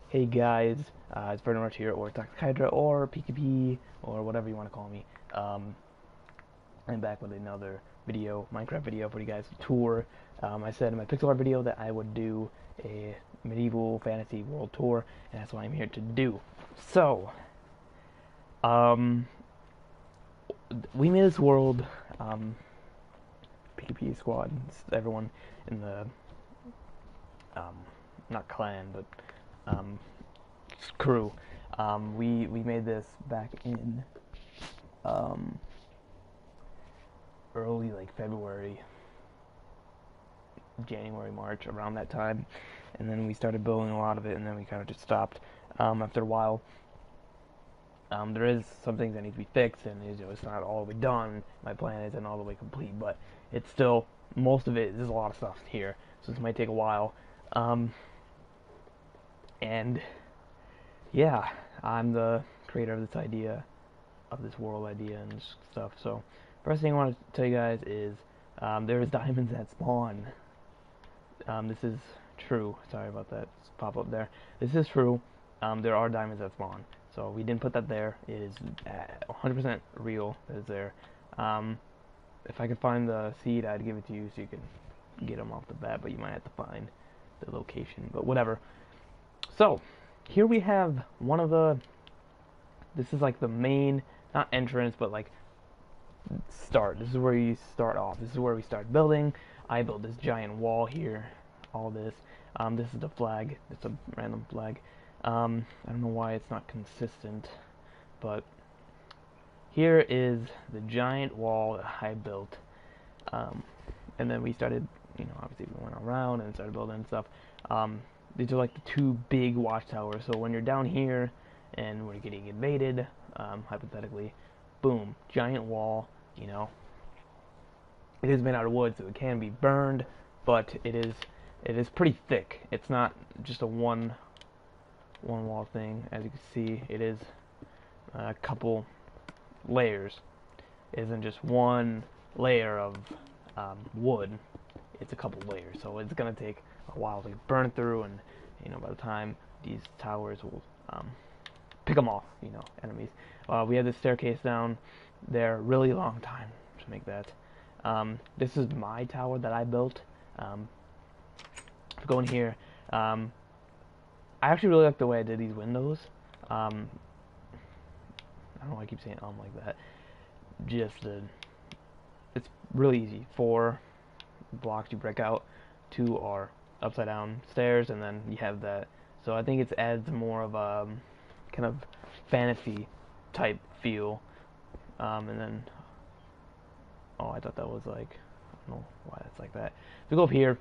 Hey guys, it's Bernard here, or Toxic Hydra, or PKP, or whatever you want to call me. I'm back with another video, Minecraft video for you guys to tour. I said in my pixel art video that I would do a medieval fantasy world tour, and that's what I'm here to do. So, um, we made this world, PKP squad, everyone in the, um, not clan, but, um, crew. We made this back in um, early like February, January, March, around that time, and then we started building a lot of it, and then we kind of just stopped after a while. There is some things that need to be fixed, and it's not all the way done. My plan isn't all the way complete, but it's still most of it. There's a lot of stuff here, so this might take a while. And yeah, I'm the creator of this idea, of this world idea and stuff. So, first thing I want to tell you guys is there's diamonds that spawn. This is true. Sorry about that pop up there. This is true. There are diamonds that spawn. So we didn't put that there. It is 100% real. That is there. If I could find the seed, I'd give it to you so you can get them off the bat. But you might have to find the location. But whatever. So here we have one of the. This is like the main, not entrance, but like start. This is where you start off. This is where we start building. I built this giant wall here. All this. This is the flag. It's a random flag. I don't know why it's not consistent, but here is the giant wall that I built. And then we started, obviously we went around and started building stuff. These are like the two big watchtowers. So when you're down here and we're getting invaded, hypothetically, boom, giant wall. It is made out of wood, so it can be burned, but it is pretty thick. It's not just a one wall thing. As you can see, it is a couple layers. It isn't just one layer of wood. It's a couple layers, so it's gonna take a while to burn through, and by the time these towers will pick them off, enemies. We have this staircase down there, really long time to make that. This is my tower that I built. Go in here. I actually really like the way I did these windows. I don't know why I keep saying like that. It's really easy. 4 blocks you break out. 2 are upside down stairs, and then you have that. So I think it adds more of a kind of fantasy type feel. And then, oh, I thought that was like, I don't know why that's like that. So go up here,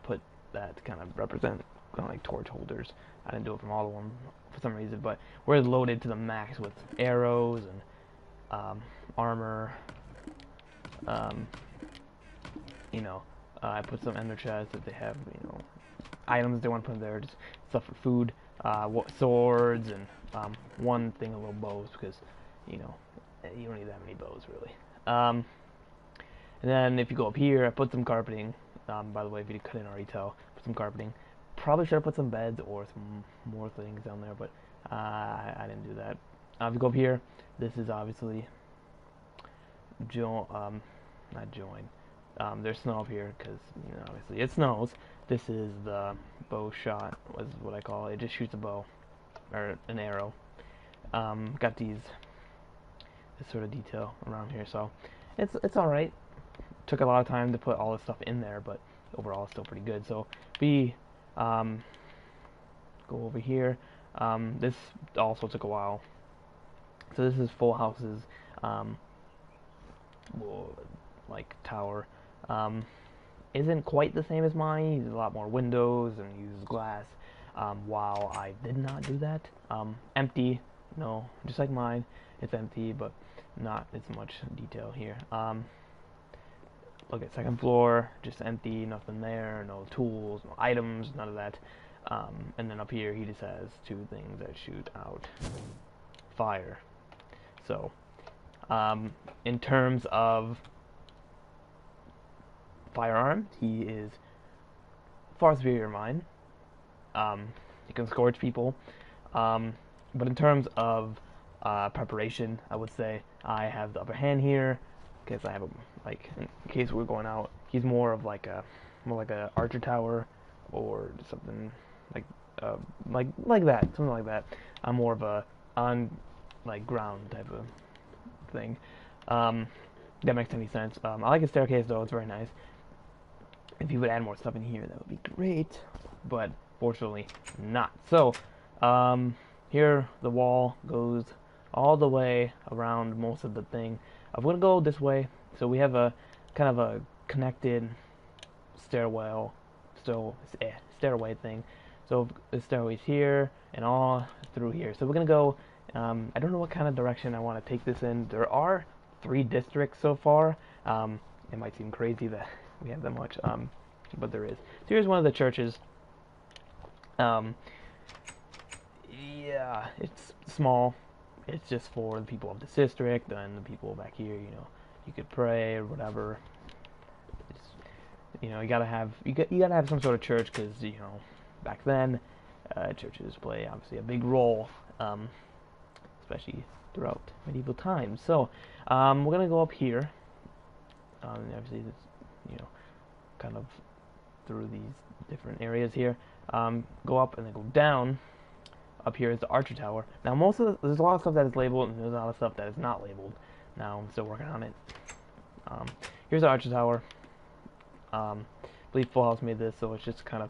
put that to kind of represent kind of like torch holders. I didn't do it from all of them for some reason, but we're loaded to the max with arrows and armor. I put some ender chests that they have, items they want to put in there, just stuff for food, swords, and one thing of little bows, because you don't need that many bows really. And then if you go up here, I put some carpeting. By the way, if you couldn't already tell, put some carpeting. Probably should have put some beds or some more things down there, but I didn't do that. If you go up here, this is obviously not join. There's snow up here because obviously it snows. This is the bow shot, was what I call it. It just shoots a bow or an arrow. Got this sort of detail around here, so it's all right. Took a lot of time to put all this stuff in there, but overall it's still pretty good. So we go over here. This also took a while. So this is Full House's like tower. Isn't quite the same as mine. He uses a lot more windows and uses glass. While I did not do that. Empty, no, just like mine. It's empty, but not as much detail here. Look at second floor, just empty, nothing there, no tools, no items, none of that. And then up here, he just has 2 things that shoot out fire. So, in terms of firearms, he is far superior to mine. You can scourge people. But in terms of preparation, I would say I have the upper hand here because I have a, like, in case we're going out. He's more like a archer tower or something like uh, like that, something like that. I'm more of a on like ground type of thing. Um, that makes any sense. I like the staircase though; it's very nice. If you would add more stuff in here, that would be great. But fortunately, not. So here the wall goes all the way around most of the thing. I'm gonna go this way. So we have a kind of a connected stairwell, stairway thing. So the stairway's here and all through here. So we're gonna go. I don't know what kind of direction I want to take this in. There are 3 districts so far. It might seem crazy that we have that much, but there is. So here's one of the churches. Yeah, it's small. It's just for the people of this district and the people back here. You could pray or whatever. It's, you gotta have some sort of church because back then churches play obviously a big role, especially throughout medieval times. So we're gonna go up here. Obviously, it's, kind of through these different areas here. Go up and then go down. Up here is the Archer Tower. Now, there's a lot of stuff that is labeled, and there's a lot of stuff that is not labeled. Now, I'm still working on it. Here's the Archer Tower. I believe Full House made this, so it's just kind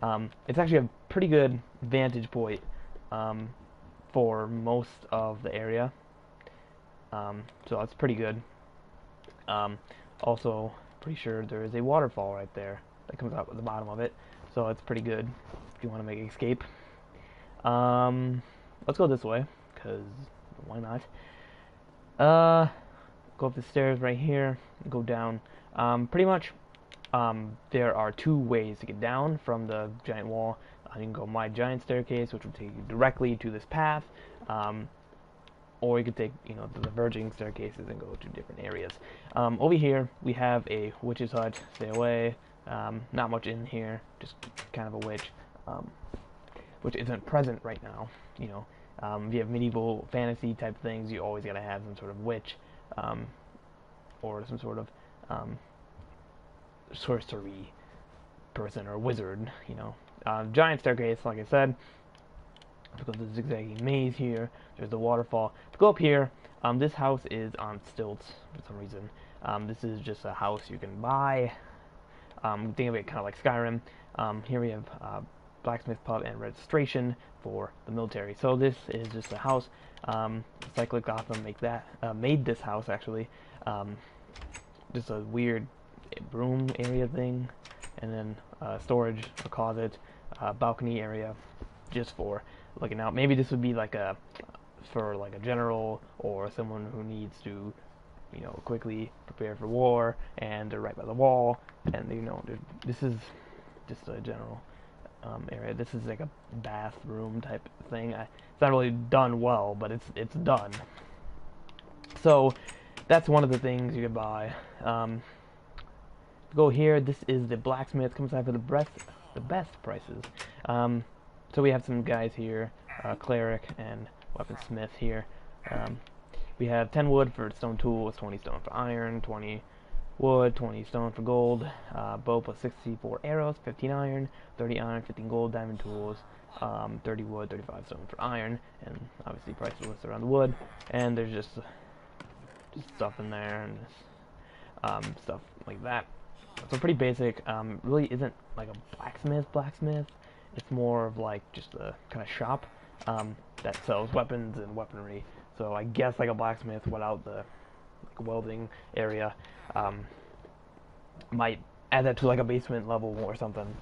of... it's actually a pretty good vantage point for most of the area. So that's pretty good. Also, pretty sure there is a waterfall right there that comes out at the bottom of it. So it's pretty good if you want to make an escape. Let's go this way, because why not? Go up the stairs right here, go down. Pretty much, there are 2 ways to get down from the giant wall. You can go my giant staircase, which will take you directly to this path, or you could take, the diverging staircases and go to different areas. Over here, we have a witch's hut. Stay away. Not much in here, just kind of a witch. Which isn't present right now. If you have medieval fantasy type things, you always gotta have some sort of witch, or some sort of sorcery person or wizard. Giant staircase, like I said. Let's go to the zigzagging maze here. There's the waterfall. To go up here, this house is on stilts for some reason. This is just a house you can buy. Think of it kind of like Skyrim. Here we have blacksmith pub and registration for the military. So this is just a house. Cyclic Gotham made this house actually. Just a weird room area thing, and then storage, a closet, balcony area, just for looking out. Maybe this would be for a general or someone who needs to, quickly prepare for war, and they're right by the wall, and this is just a general area. This is like a bathroom type thing. It's not really done well, but it's done. So that's one of the things you could buy. Go here. This is the blacksmith. Comes out for the best prices. So we have some guys here, cleric and weaponsmith here. We have 10 wood for stone tools, 20 stone for iron, 20 wood, 20 stone for gold, bow plus 64 arrows, 15 iron, 30 iron, 15 gold, diamond tools, 30 wood, 35 stone for iron, and obviously prices listed around the wood, and there's just stuff in there, and stuff like that. So pretty basic. Really isn't like a blacksmith. It's more of like just a kind of shop that sells weapons and weaponry. So I guess like a blacksmith without the welding area. Might add that to like a basement level or something.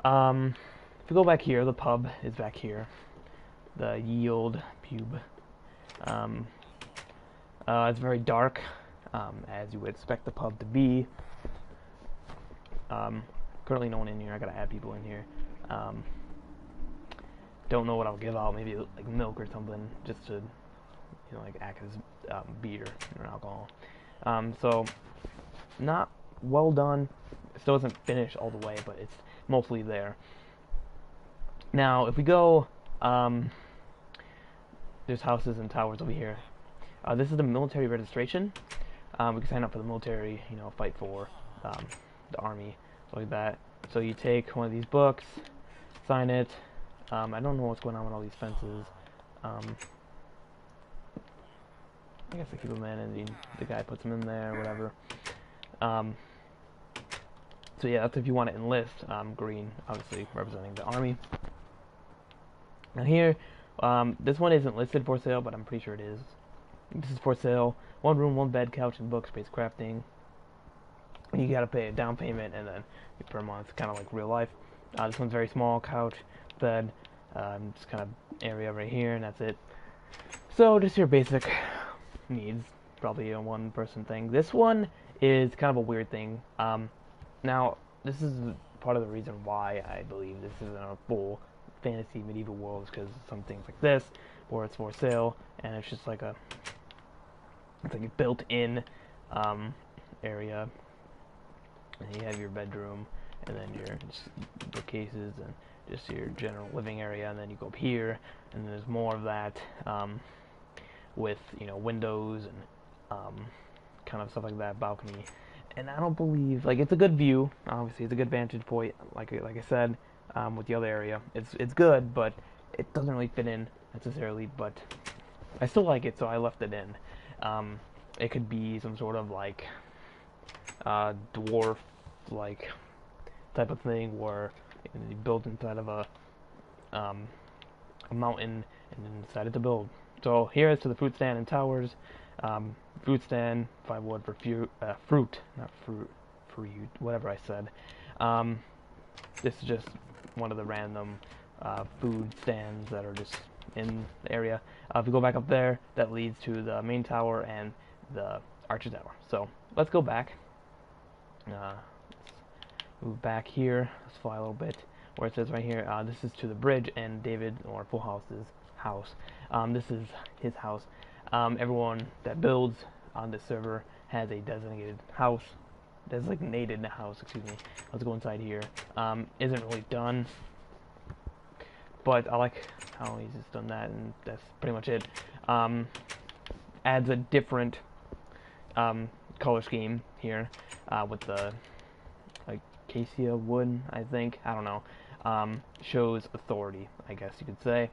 If you go back here, the pub is back here. The Yield Pub. It's very dark, as you would expect the pub to be. Currently no one in here. I gotta add people in here. Don't know what I'll give out. Maybe like milk or something, just to like act as beer or alcohol. So not well done. It still isn't finished all the way, but it's mostly there. Now, if we go, there's houses and towers over here. This is the military registration. We can sign up for the military, you know, fight for the army, stuff like that. So you take one of these books, sign it. I don't know what's going on with all these fences. I guess I keep them in, and the guy puts them in there, whatever. So yeah, that's if you want to enlist. Green, obviously representing the army. Now here, this one isn't listed for sale, but I'm pretty sure it is. This is for sale. 1 room, 1 bed, couch, and book space crafting. You gotta pay a down payment, and then per month, kind of like real life. This one's very small, couch, bed, just kind of area right here, and that's it. So just your basic needs, probably a 1-person thing. This one is kind of a weird thing. Now, this is part of the reason why I believe this isn't a full fantasy medieval world, because some things like this, where it's for sale, and it's just like it's like a built-in area, and you have your bedroom, and then your bookcases, and just your general living area, and then you go up here, and there's more of that, with, you know, windows and kind of stuff like that, balcony. And I don't believe, like, it's a good view. Obviously, it's a good vantage point. Like I said, with the other area, it's good, but it doesn't really fit in necessarily. But I still like it, so I left it in. It could be some sort of like dwarf, like type of thing where you built inside of a mountain and then decided to build. So here is to the fruit stand and towers. Fruit stand, 5 wood for fruit, not fruit, whatever I said. This is just one of the random food stands that are just in the area. If we go back up there, that leads to the main tower and the Archer Tower. So let's go back. Let's move back here. Let's fly a little bit. Where it says right here, this is to the bridge and David or Full House's house. This is his house. Everyone that builds on this server has a designated house. Designated house, excuse me. Let's go inside here. Isn't really done, but I like how he's just done that, and that's pretty much it. Adds a different color scheme here with the acacia wood, I think. I don't know. Shows authority, I guess you could say,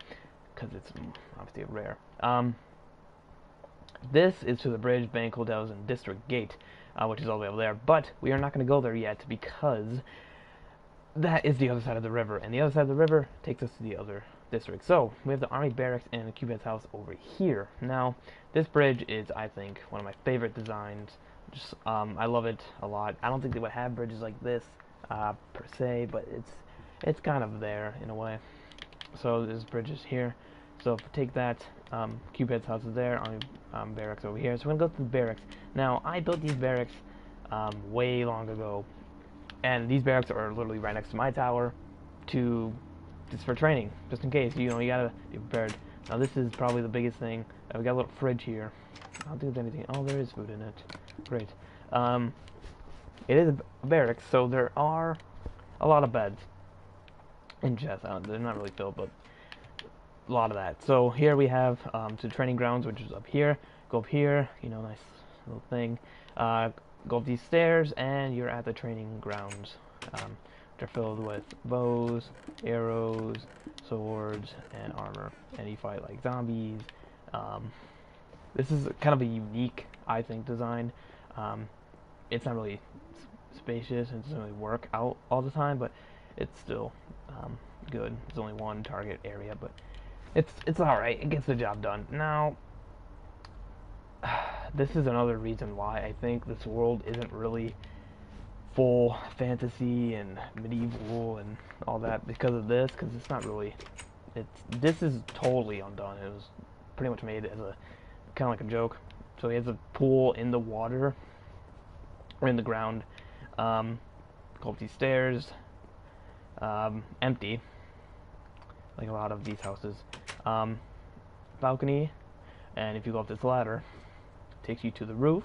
because it's obviously rare. This is to the bridge, bank, hotels, and district gate, which is all the way over there. But we are not going to go there yet because that is the other side of the river, and the other side of the river takes us to the other district. So we have the army barracks and Cupid's house over here. Now, this bridge is, I think, one of my favorite designs. Just I love it a lot. I don't think they would have bridges like this per se, but it's kind of there in a way. So this bridge is here. So if we take that, Cupid's house is there, army barracks over here. So we're gonna go to the barracks. Now, I built these barracks way long ago, and these barracks are literally right next to my tower, just for training, just in case. You know, you gotta be prepared. Now, this is probably the biggest thing. We got a little fridge here. I don't think there's anything. Oh, there is food in it. Great. It is a barracks, so there are a lot of beds and chests. They're not really filled, but a lot of that. So here we have the training grounds, which is up here. Go up here, you know, nice little thing. Go up these stairs, and you're at the training grounds, which are filled with bows, arrows, swords, and armor. And you fight like zombies. This is kind of a unique, I think, design. It's not really spacious and it doesn't really work out all the time, but it's still good. There's only one target area, but it's alright. It gets the job done. Now, this is another reason why I think this world isn't really full fantasy and medieval and all that, because of this, because it's not really, this is totally undone. It was pretty much made as a kind of like a joke. So he has a pool in the water or in the ground. Go up these stairs, empty, like a lot of these houses. Balcony, and if you go up this ladder, it takes you to the roof,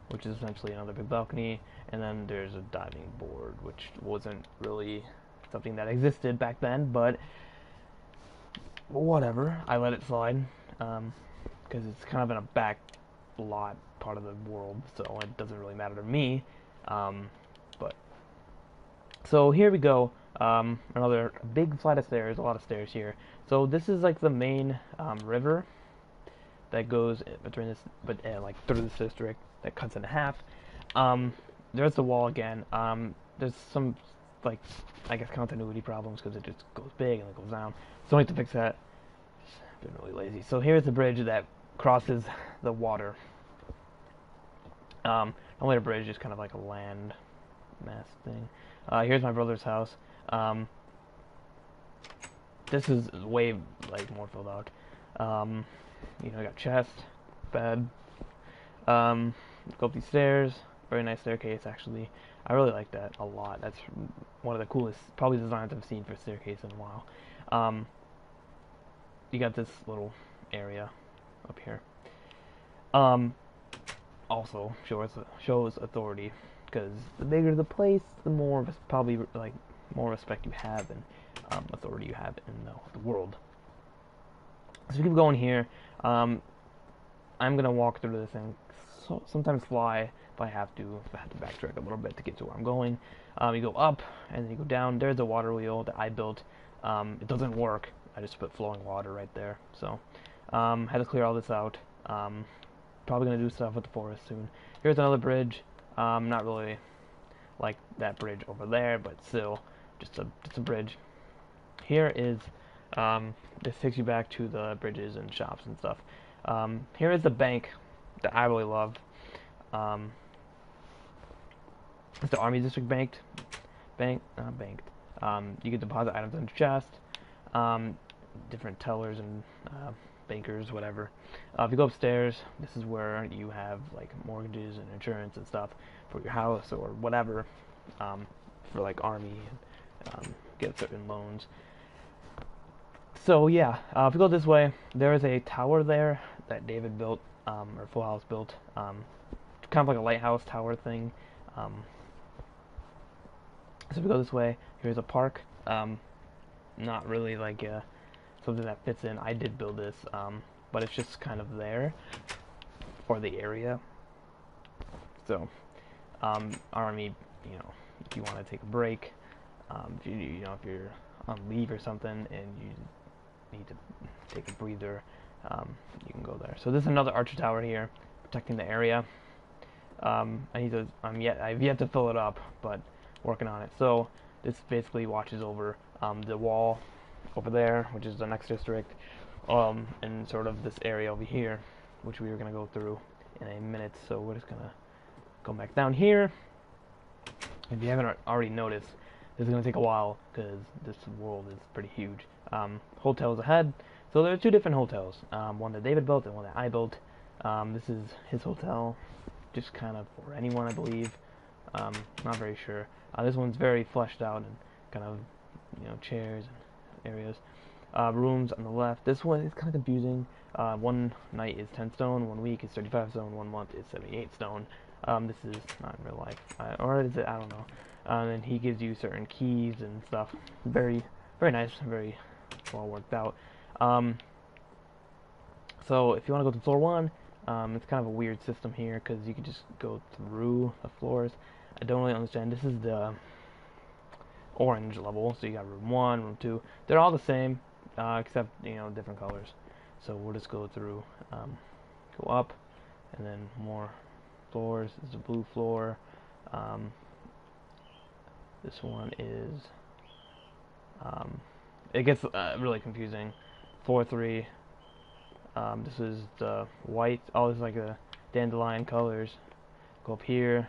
which is essentially another big balcony. And then there's a diving board, which wasn't really something that existed back then, but But whatever, I let it slide, because it's kind of in a back lot part of the world, so it doesn't really matter to me. But so here we go. Another big flight of stairs, a lot of stairs here. So this is like the main river that goes between this, but like through this district that cuts in half. There's the wall again. There's some like I guess continuity problems because it just goes big and then goes down. So I need to fix that. Been really lazy. So here's the bridge that crosses the water. Only a bridge is kind of like a land mass thing. Here's my brother's house. This is way like more filled out. You know, I got chest, bed. Go up these stairs. Very nice staircase, actually. I really like that a lot. That's one of the coolest, probably designs I've seen for a staircase in a while. You got this little area up here. Also shows authority, because the bigger the place, the more probably like more respect you have and authority you have in the world. So we keep going here. I'm gonna walk through this and sometimes fly if I have to. If I have to backtrack a little bit to get to where I'm going. You go up and then you go down. There's a water wheel that I built. It doesn't work. I just put flowing water right there. So had to clear all this out. Probably gonna do stuff with the forest soon. Here's another bridge. Not really like that bridge over there, but still just a bridge. Here is this takes you back to the bridges and shops and stuff. Here is the bank that I really love. It's the Army District banked. You can deposit items on your chest. Different tellers and bankers, whatever. If you go upstairs, this is where you have like mortgages and insurance and stuff for your house or whatever. For like Army, get certain loans. So yeah, if you go this way, there is a tower there that David built, or Full House built, kind of like a lighthouse tower thing. So if we go this way, here's a park. Not really like something that fits in. I did build this, but it's just kind of there for the area. So, Army, you know, if you want to take a break, if if you're on leave or something and you need to take a breather, you can go there. So this is another Archer Tower here, protecting the area. I've yet to fill it up, but working on it. So this basically watches over the wall over there, which is the next district, and sort of this area over here, which we are going to go through in a minute. So we're just going to go back down here. If you haven't already noticed, this is going to take a while because this world is pretty huge. Hotels ahead. So there are two different hotels, one that David built and one that I built. This is his hotel, just kind of for anyone, I believe. Not very sure. This one's very fleshed out and kind of, chairs and areas. Rooms on the left. This one is kind of confusing. One night is 10 stone, 1 week is 35 stone, 1 month is 78 stone. This is not in real life, or is it? I don't know. And he gives you certain keys and stuff. Very, very nice, very well worked out. So if you want to go to floor 1, it's kind of a weird system here because you can just go through the floors. I don't really understand. This is the orange level, so you got room 1, room 2. They're all the same, except different colors. So we'll just go through, go up, and then more floors. This is a blue floor. This one is. It gets really confusing. Floor 3. This is the white. Oh, this is like a dandelion colors. Go up here.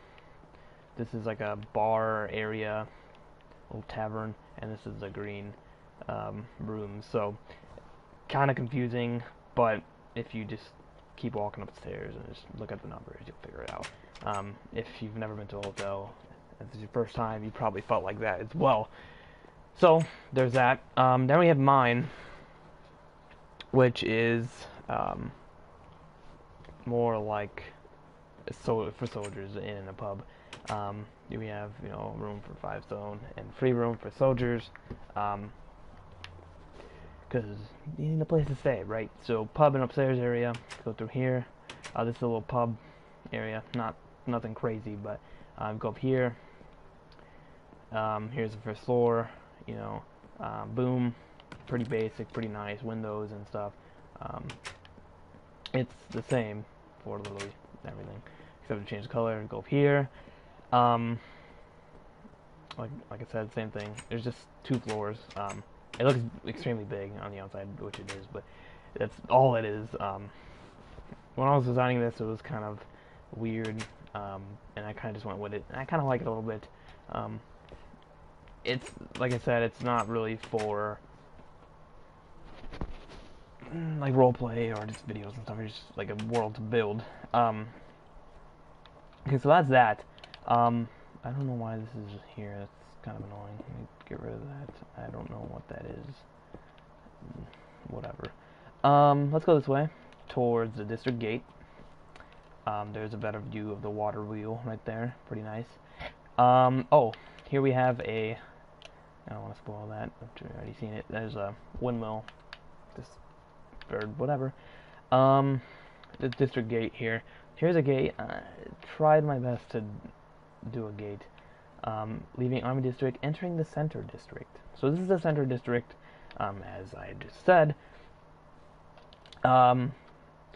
This is like a bar area, little tavern, and this is the green room. So kind of confusing, but if you just keep walking upstairs and just look at the numbers, you'll figure it out. If you've never been to a hotel, if this is your first time, you probably felt like that as well. So there's that. Then we have mine, which is more like for soldiers in a pub. We have room for 5 stone and free room for soldiers. because you need a place to stay, right? So pub and upstairs area, go through here. This is a little pub area, nothing crazy, but go up here. Here's the first floor, you know, boom, pretty basic, pretty nice, windows and stuff. It's the same for literally everything, except to change the color. Go up here. Like I said, same thing. There's just 2 floors. It looks extremely big on the outside, which it is, but that's all it is. When I was designing this, it was kind of weird, and I kind of just went with it. And I kind of like it a little bit. It's, like I said, it's not really for like roleplay or just videos and stuff. It's just like a world to build. Okay, so that's that. I don't know why this is here. That's kind of annoying. Let me get rid of that. I don't know what that is. Whatever. Let's go this way towards the district gate. There's a better view of the water wheel right there. Pretty nice. Oh, here we have a... I don't want to spoil that. I've already seen it. There's a windmill. This bird, whatever. The district gate here. Here's a gate. I tried my best to do a gate. Leaving Army District, entering the Center District. So this is the Center District, as I just said. Army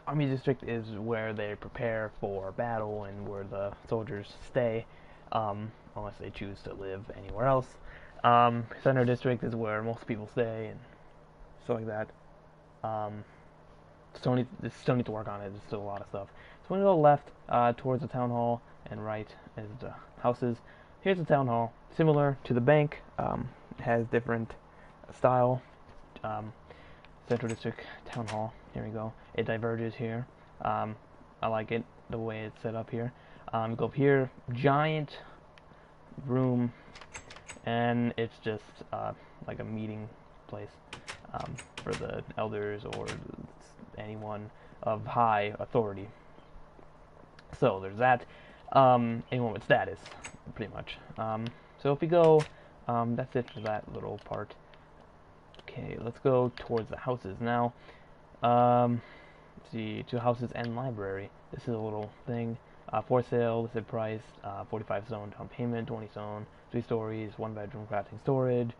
District is where they prepare for battle and where the soldiers stay, unless they choose to live anywhere else. Center District is where most people stay and stuff like that. Still need to work on it. There's still a lot of stuff. So we're going to go left towards the town hall, and right is the houses. Here's the town hall, similar to the bank. It has different style. Central District Town Hall. Here we go. It diverges here. I like it the way it's set up here. Go up here, giant room, and it's just like a meeting place for the elders or anyone of high authority. So there's that. Anyone with status, pretty much. So if we go, that's it for that little part. Okay, let's go towards the houses now. Let's see, 2 houses and library. This is a little thing. For sale, listed price, 45 stone down payment, 20 stone, 3 stories, 1 bedroom, crafting, storage.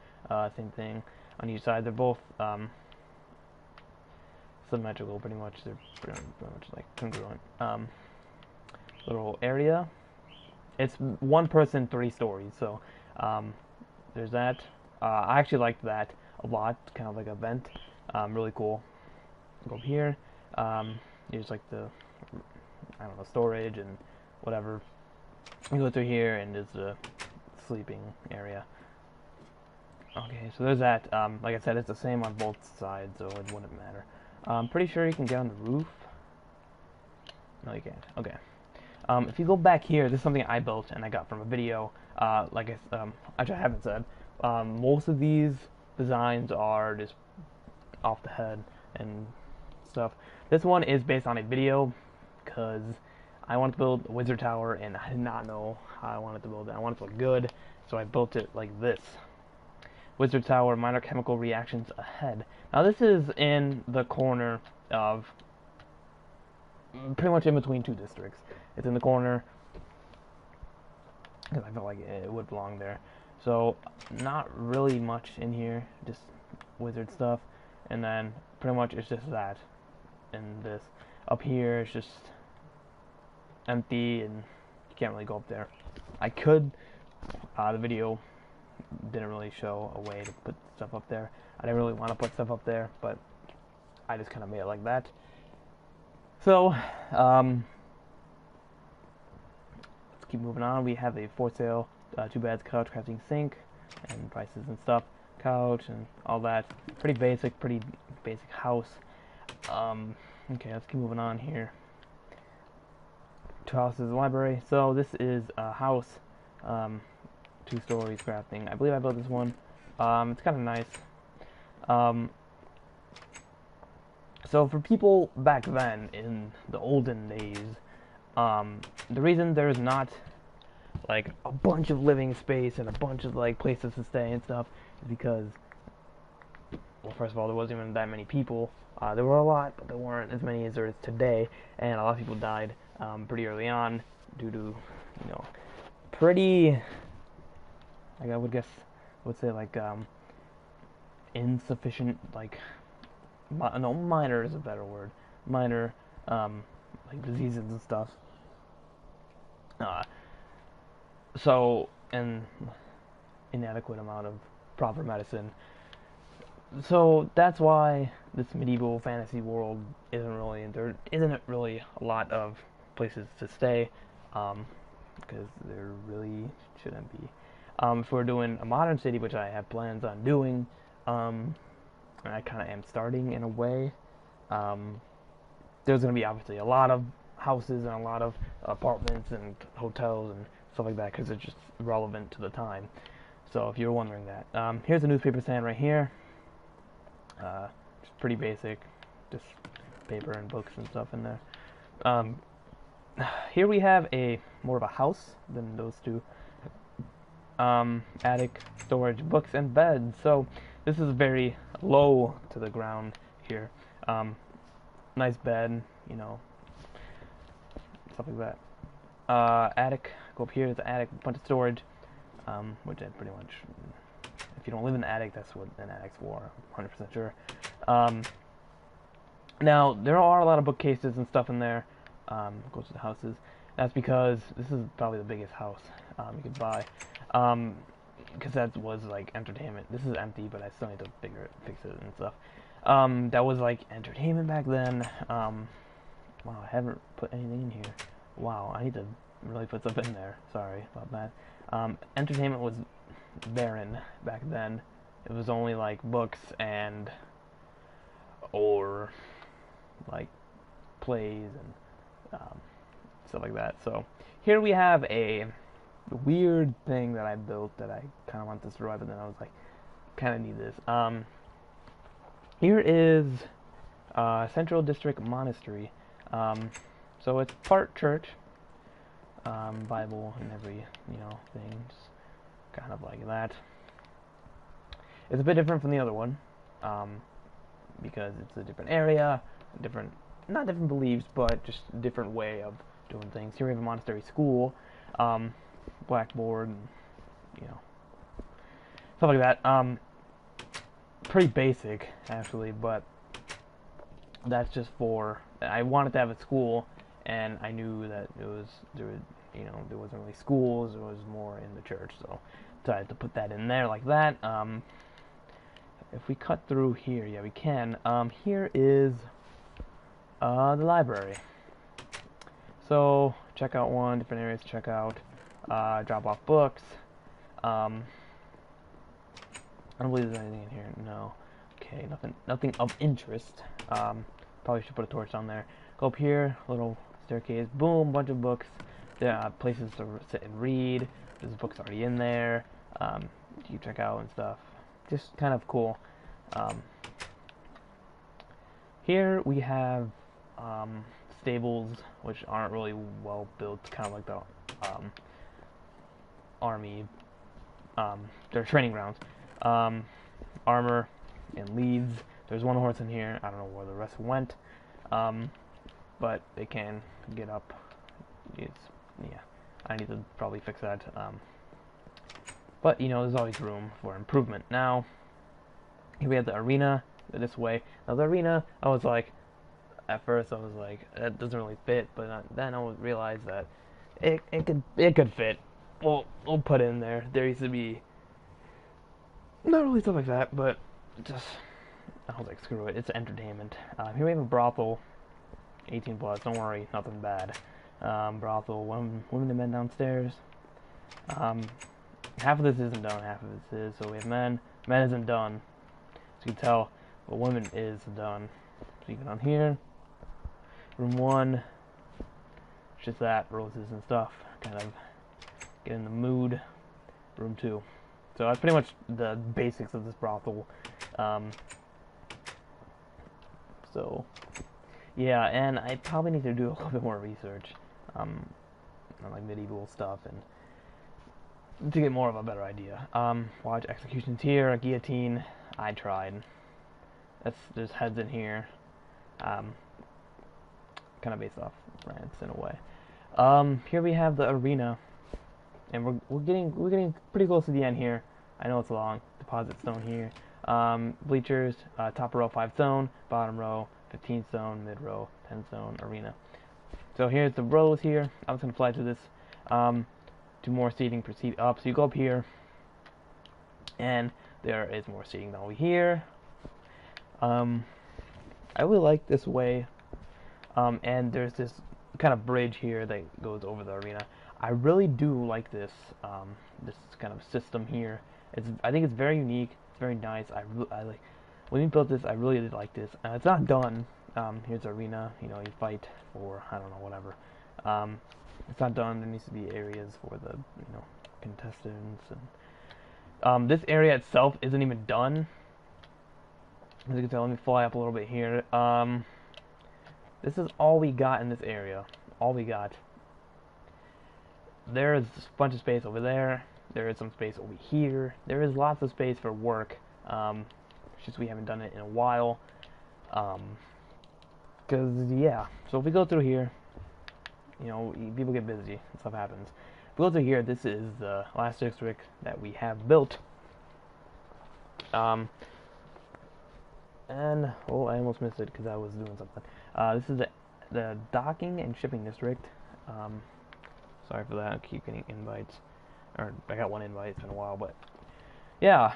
Same thing on each side. They're both symmetrical, pretty much. They're pretty much like congruent. Little area. It's 1 person, 3 stories. So there's that. I actually liked that a lot. Kind of like a vent. Really cool. Go up here. Here's like the, I don't know, storage and whatever. You go through here and there's the sleeping area. Okay, so there's that. Like I said, it's the same on both sides, so it wouldn't matter. I'm pretty sure you can get on the roof. No, you can't. Okay. If you go back here, this is something I built and I got from a video. Like I haven't said. Most of these designs are just off the head and stuff. This one is based on a video because I wanted to build a wizard tower and I did not know how I wanted to build it. I wanted it to look good, so I built it like this. Wizard tower, minor chemical reactions ahead. Now this is in the corner of, pretty much in between 2 districts. It's in the corner because I felt like it would belong there. So not really much in here, just wizard stuff, and then pretty much it's just that. And this up here is just empty and you can't really go up there. I could, the video didn't really show a way to put stuff up there. I didn't really want to put stuff up there, but I just kind of made it like that. So let's keep moving on. We have a for sale 2 beds, couch, crafting, sink, and prices and stuff. Couch and all that. Pretty basic house. Okay, let's keep moving on here. 2 houses, library. So this is a house, 2 stories, crafting. I believe I built this one. It's kind of nice. So for people back then in the olden days, the reason there's not like a bunch of living space and a bunch of like places to stay and stuff is because well, first of all, there wasn't even that many people. There were a lot, but there weren't as many as there is today, and a lot of people died pretty early on due to, pretty, like I would say like insufficient, like no, minor is a better word, minor like diseases and stuff. Uh, so and inadequate amount of proper medicine. So that's why this medieval fantasy world there isn't really a lot of places to stay, because there really shouldn't be. If we're doing a modern city, which I have plans on doing, and I kind of am starting in a way, there's going to be obviously a lot of houses and a lot of apartments and hotels and stuff like that because it's just relevant to the time. So if you're wondering that, here's a newspaper stand right here. Just pretty basic, just paper and books and stuff in there. Here we have more of a house than those two. Attic, storage, books, and beds. So this is very low to the ground here. Nice bed, stuff like that. Attic, go up here to the attic, bunch of storage, which I pretty much, if you don't live in the attic, that's what an attic's for, 100% sure. Now, there are a lot of bookcases and stuff in there. Go to the houses. That's because this is probably the biggest house you could buy. Because that was like entertainment. This is empty, but I still need to fix it and stuff. That was like entertainment back then. Wow, I haven't put anything in here. Wow, I need to really put stuff in there. Sorry about that. Entertainment was barren back then. It was only like books or like plays and stuff like that. So here we have a weird thing that I built that I kind of want to survive, but then I was like, kind of need this. Here is Central District Monastery. So it's part church, Bible and every thing, just kind of like that. It's a bit different from the other one, because it's a different area, not different beliefs, but just a different way of doing things. Here we have a monastery school, blackboard, and, stuff like that. Pretty basic, actually, but that's just I wanted to have a school, and I knew that there wasn't really schools, it was more in the church, so decided to put that in there like that. If we cut through here, yeah, we can. Here is the library. So check out different areas to check out, drop off books. I don't believe there's anything in here. No. Okay, nothing of interest. Probably should put a torch down there. Go up here, little staircase. Boom, bunch of books. There are places to sit and read. There's books already in there. You check out and stuff. Just kind of cool. Here we have stables, which aren't really well built. Kind of like the army. They're training grounds. Armor and leads. There's one horse in here. I don't know where the rest went, but they can get up. I need to probably fix that. But there's always room for improvement. Now, here we have the arena this way. Now the arena, at first I was like, that doesn't really fit, but then I realized that it could fit. We'll put it in there. There used to be not really stuff like that, but just I was like, screw it, it's entertainment. Here we have a brothel, 18 plus. Don't worry, nothing bad. Brothel, women and men downstairs. Half of this isn't done, half of this is. So we have men. Men isn't done, as you can tell, but women is done. So you go down here, room 1. It's just that, roses and stuff. Kind of get in the mood. Room 2. So that's pretty much the basics of this brothel. So yeah, and I probably need to do a little bit more research on like medieval stuff and to get more of a better idea. Watch executions here, a guillotine. I tried. there's heads in here, um, kind of based off France in a way. Here we have the arena, and we're getting pretty close to the end here. I know it's long. Deposit stone here. Bleachers, top row 5 stone, bottom row 15 stone, mid row 10 stone, arena. So here's the rows here. I'm just gonna fly through this. To more seating, proceed up. So you go up here, and there is more seating over here. I really like this way. And there's this kind of bridge here that goes over the arena. I really do like this this kind of system here. I think it's very unique. It's very nice. I like when we built this. I really did like this. It's not done. Here's the arena. You know, you fight for I don't know whatever. It's not done. There needs to be areas for the contestants and this area itself isn't even done. As you can tell, let me fly up a little bit here. This is all we got in this area. All we got. There is a bunch of space over there. There is some space over here. There is lots of space for work. It's just we haven't done it in a while. Yeah. So if we go through here, people get busy and stuff happens. If we go through here, this is the last district that we have built. And I almost missed it because I was doing something. This is the docking and shipping district. Sorry for that. I keep getting invites, or I got one invite. It's been a while, but yeah.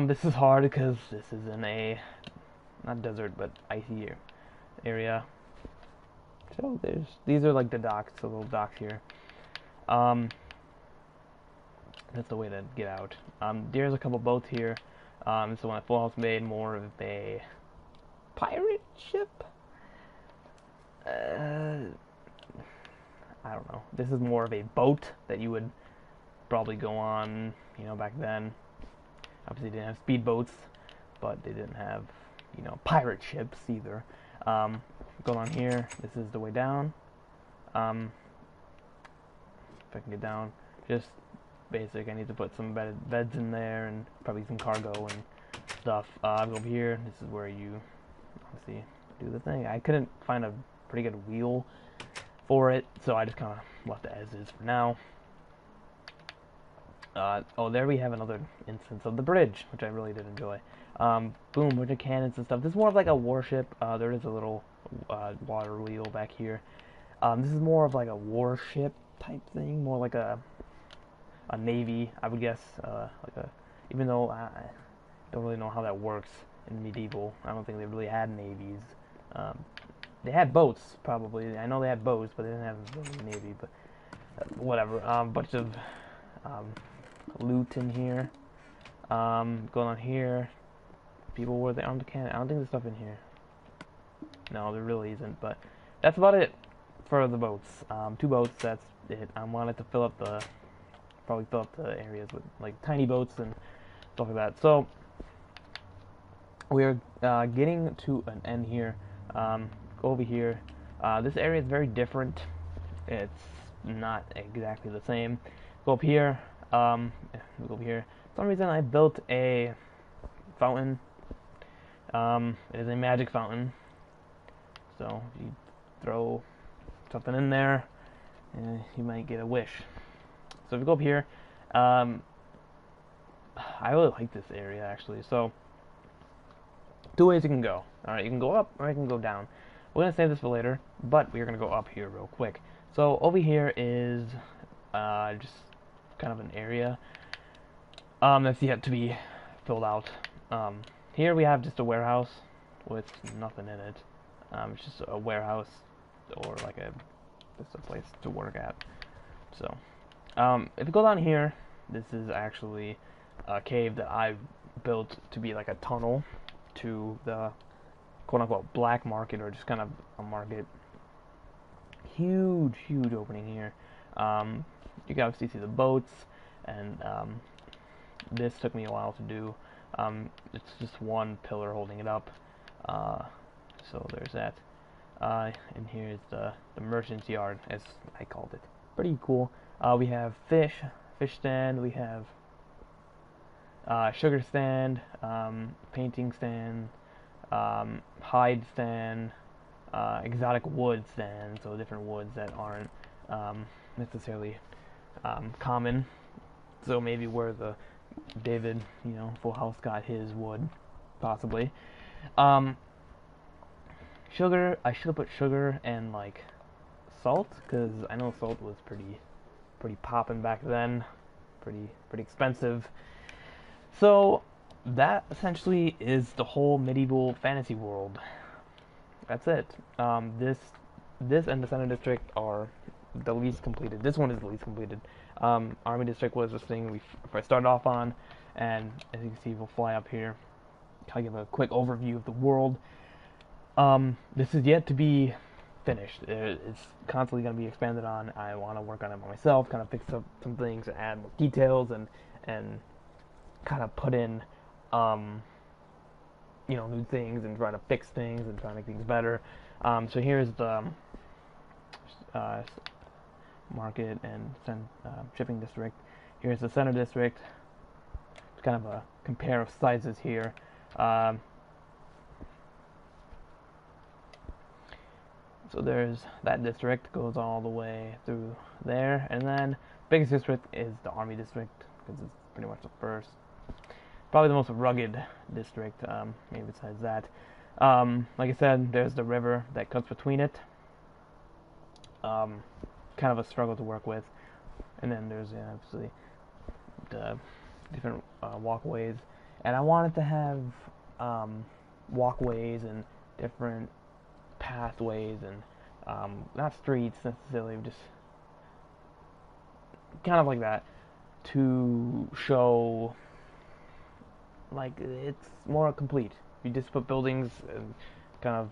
This is hard because this is in a not desert but icy area. So these are like the docks, the little docks here. That's the way to get out. There's a couple boats here. This is one that Full House made, more of a pirate ship. I don't know. This is more of a boat that you would probably go on, back then. Obviously, they didn't have speedboats, but they didn't have, pirate ships either. Go on here. This is the way down. If I can get down, just basic. I need to put some beds in there and probably some cargo and stuff. Go over here. This is where you obviously do the thing. I couldn't find a pretty good wheel for it, so I just kind of left it as is for now. There we have another instance of the bridge, which I really did enjoy. Boom, bunch of cannons and stuff. This is more of like a warship. There is a little water wheel back here. This is more of like a warship type thing, more like a navy, I would guess. Even though I don't really know how that works in medieval. I don't think they really had navies. They had boats, probably. I know they had boats, but they didn't have a navy. But whatever. Bunch of loot in here. Going on here. People were the armed cannon. I don't think there's stuff in here. No, there really isn't. But that's about it for the boats. 2 boats. That's it. I wanted to probably fill up the areas with like tiny boats and stuff like that. So we're getting to an end here. Go over here. This area is very different. It's not exactly the same. Go up here. Go over here. For some reason, I built a fountain. It is a magic fountain. So if you throw something in there, you might get a wish. So if you go up here, I really like this area actually. So 2 ways you can go. Alright, you can go up or you can go down. We're going to save this for later, but we're going to go up here real quick. So over here is just kind of an area that's yet to be filled out. Here we have just a warehouse with nothing in it. It's just a warehouse or like just a place to work at. So if you go down here, this is actually a cave that I built to be like a tunnel to the quote-unquote black market, or just kind of a market. Huge opening here. You can obviously see the boats, and this took me a while to do. It's just one pillar holding it up. So there's that. And here's the merchant's yard, as I called it. Pretty cool. We have fish stand. We have sugar stand, painting stand, hide stand, exotic wood stand, so different woods that aren't necessarily common. So maybe where the David, Full House got his wood, possibly. Um, Sugar, I should have put sugar and like salt, because I know salt was pretty poppin' back then, pretty expensive. So that essentially is the whole medieval fantasy world. That's it. This and the Center District are the least completed. This one is the least completed. Army District was this thing I started off on, and as you can see, we'll fly up here. I'll give a quick overview of the world. This is yet to be finished. It's constantly going to be expanded on. I want to work on it by myself, kind of fix up some things, add more details, and kind of put in, new things and try to fix things and try to make things better. So here's the market and shipping district. Here's the center district. It's kind of a compare of sizes here. So there's that district, goes all the way through there, and then biggest district is the Army District, because it's pretty much the first, probably the most rugged district, maybe besides that. Like I said, there's the river that cuts between it. Kind of a struggle to work with. And then there's obviously the different walkways. And I wanted to have walkways and different pathways and not streets necessarily, just kind of like that, to show like it's more complete. You just put buildings and kind of,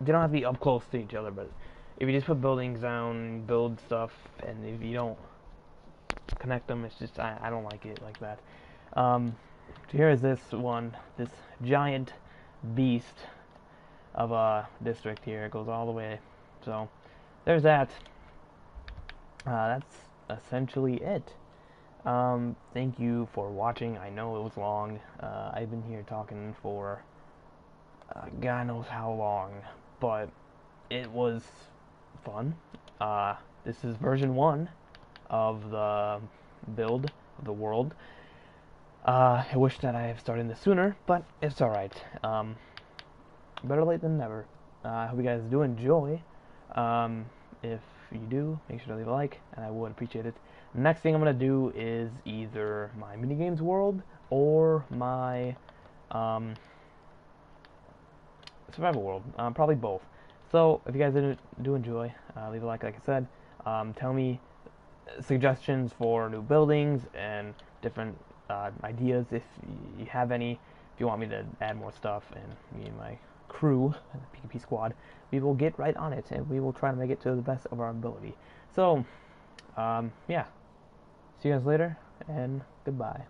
they don't have to be up close to each other, but if you just put buildings down, build stuff, and if you don't connect them, it's just, I don't like it like that. So here is this one, this giant beast of a district here. It goes all the way. So there's that. That's essentially it. Thank you for watching. I know it was long. I've been here talking for God knows how long, but it was fun. This is version 1 of the build of the world. I wish that I had started this sooner, but it's alright. Better late than never. I hope you guys do enjoy. If you do, make sure to leave a like, and I would appreciate it. Next thing I'm going to do is either my minigames world or my survival world. Probably both. So if you guys do enjoy, leave a like I said. Tell me suggestions for new buildings and different ideas if you have any. If you want me to add more stuff, and me and my crew, the PvP squad, we will get right on it, and we will try to make it to the best of our ability. So, yeah. See you guys later, and goodbye.